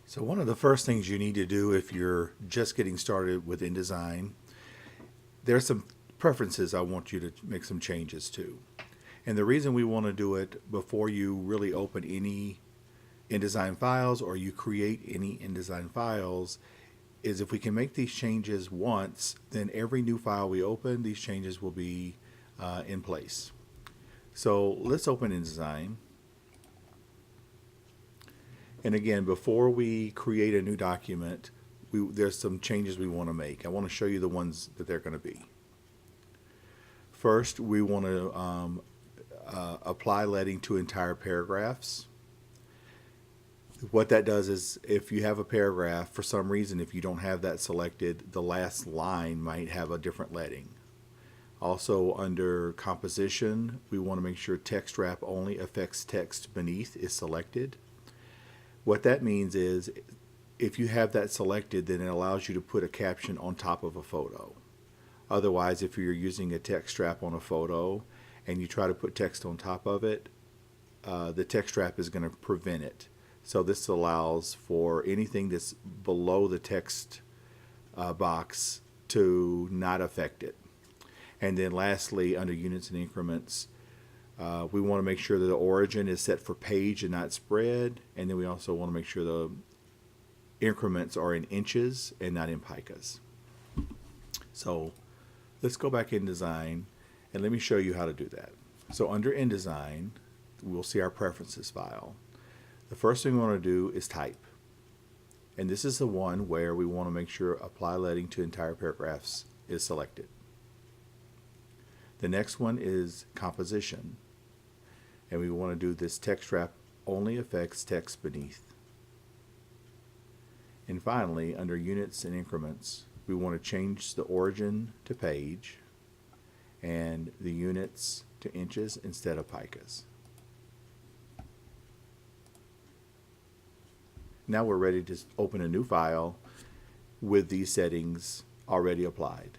So one of the first things you need to do if you're just getting started with InDesign, there's some preferences I want you to make some changes to. And the reason we want to do it before you really open any InDesign files or you create any InDesign files is if we can make these changes once, then every new file we open, these changes will be in place. So let's open InDesign. And again, before we create a new document, there's some changes we want to make. I want to show you the ones that they're going to be. First, we want to apply leading to entire paragraphs. What that does is if you have a paragraph, for some reason, if you don't have that selected, the last line might have a different leading. Also, under composition, we want to make sure text wrap only affects text beneath is selected. What that means is if you have that selected, then it allows you to put a caption on top of a photo. Otherwise, if you're using a text wrap on a photo and you try to put text on top of it, the text wrap is going to prevent it. So this allows for anything that's below the text box to not affect it. And then lastly, under units and increments, we want to make sure that the origin is set for page and not spread. And then we also want to make sure the increments are in inches and not in picas. So let's go back in InDesign and let me show you how to do that. So under InDesign, we'll see our preferences file. The first thing we want to do is type. And this is the one where we want to make sure apply leading to entire paragraphs is selected. The next one is composition. And we want to do this text wrap only affects text beneath. And finally, under units and increments, we want to change the origin to page and the units to inches instead of picas. Now we're ready to open a new file with these settings already applied.